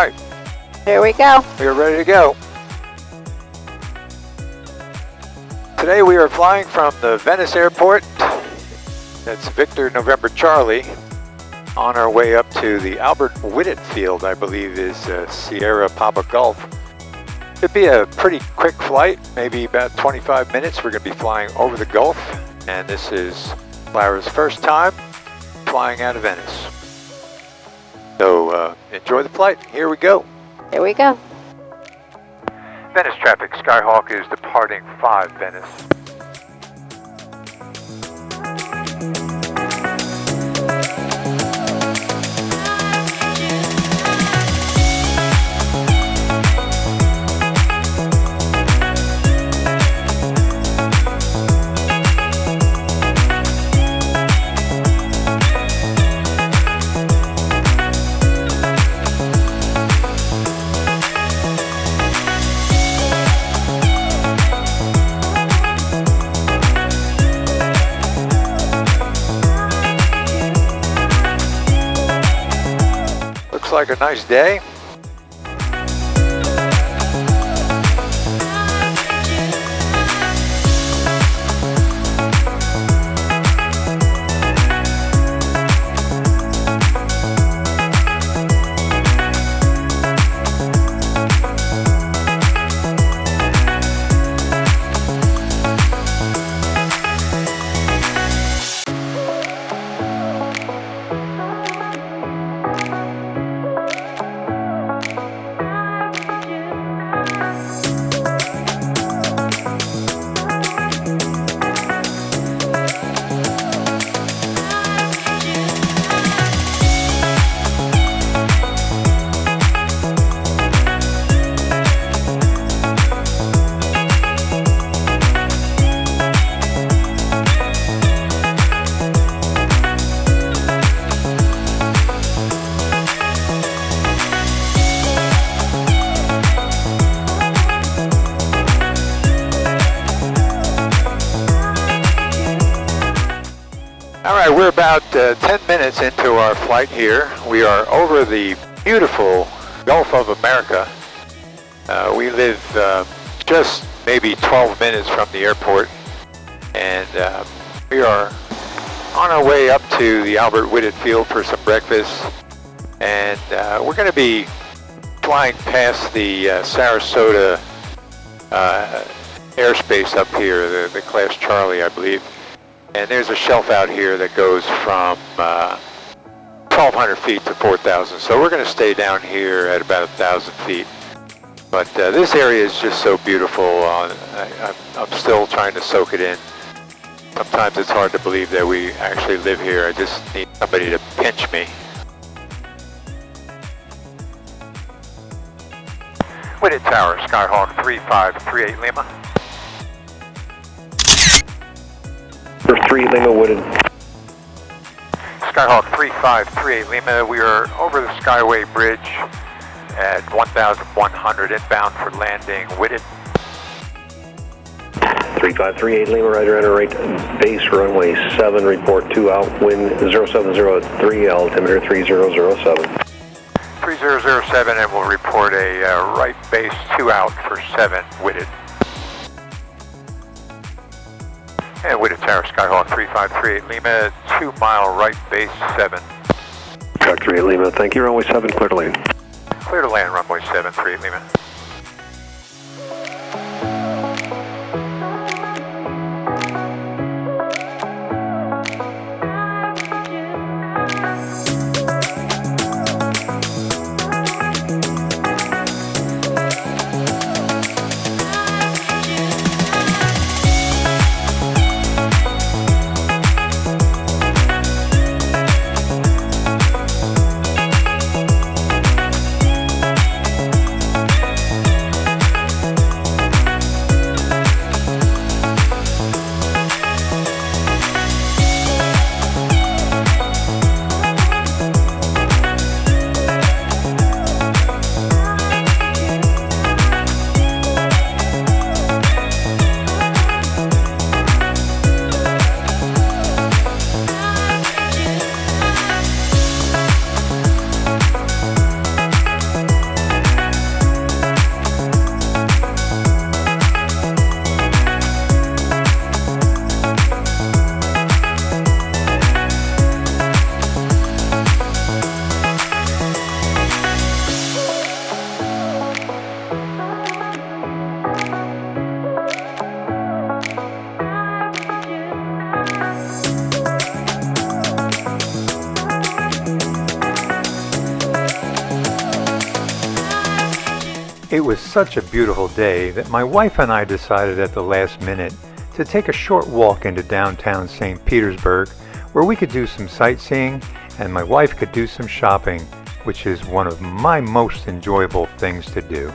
right. Here we go. We are ready to go. Today we are flying from the Venice Airport. That's Victor November Charlie. On our way up to the Albert Whitted Field, I believe is Sierra Papa Gulf. It'd be a pretty quick flight, maybe about 25 minutes. We're going to be flying over the Gulf, and this is Clara's first time flying out of Venice. So enjoy the flight. Here we go. Here we go. Venice traffic. Skyhawk is departing 5 Venice. Looks like a nice day. Alright, we're about 10 minutes into our flight here. We are over the beautiful Gulf of America. We live just maybe 12 minutes from the airport, and we are on our way up to the Albert Whitted Field for some breakfast, and we're going to be flying past the Sarasota airspace up here, the Class Charlie, I believe. And there's a shelf out here that goes from 1,200 feet to 4,000. So we're going to stay down here at about 1,000 feet. But this area is just so beautiful. I'm still trying to soak it in. Sometimes it's hard to believe that we actually live here. I just need somebody to pinch me. Whitted Tower, Skyhawk 3538 Lima. 3 Lima Whitted. Skyhawk 3538 Lima, we are over the Skyway Bridge at 1,100 inbound for landing Whitted. 3538 Lima, Ryder, enter right base runway 7, report 2 out, wind 0703, altimeter 3007. 3007, and we'll report a right base 2 out for 7 Whitted. And Whitted Tower, Skyhawk 3538 Lima, 2 mile right base 7. Track 38 Lima, thank you, runway 7, clear to land. Clear to land, runway 7, 38 Lima. It was such a beautiful day that my wife and I decided at the last minute to take a short walk into downtown St. Petersburg, where we could do some sightseeing and my wife could do some shopping, which is one of my most enjoyable things to do.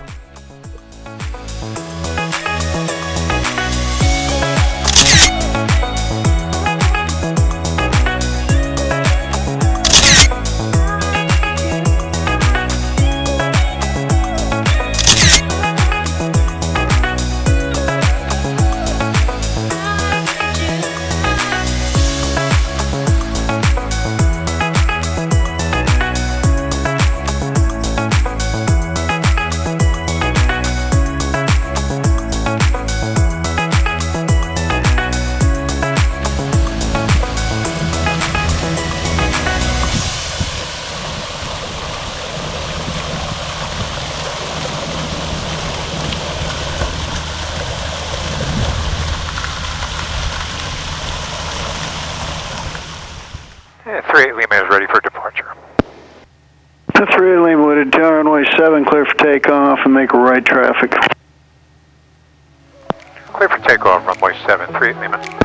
Yeah, 38 Lima is ready for departure. 38 Lima, Whitted, runway 7, clear for takeoff and make right traffic. Clear for takeoff, runway 7, 38 Lima.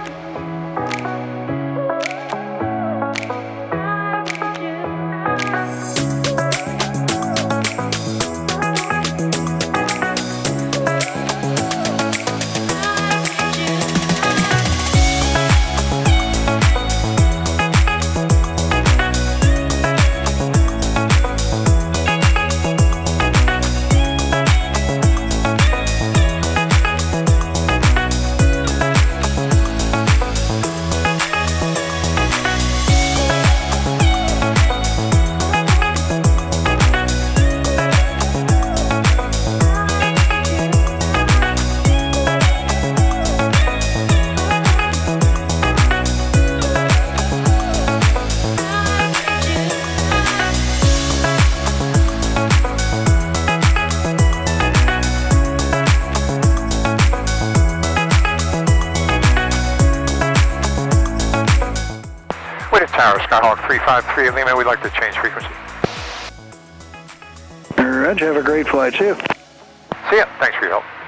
Tower, Skyhawk 353 Lima, we'd like to change frequency. Roger, have a great flight. See you. See ya. Thanks for your help.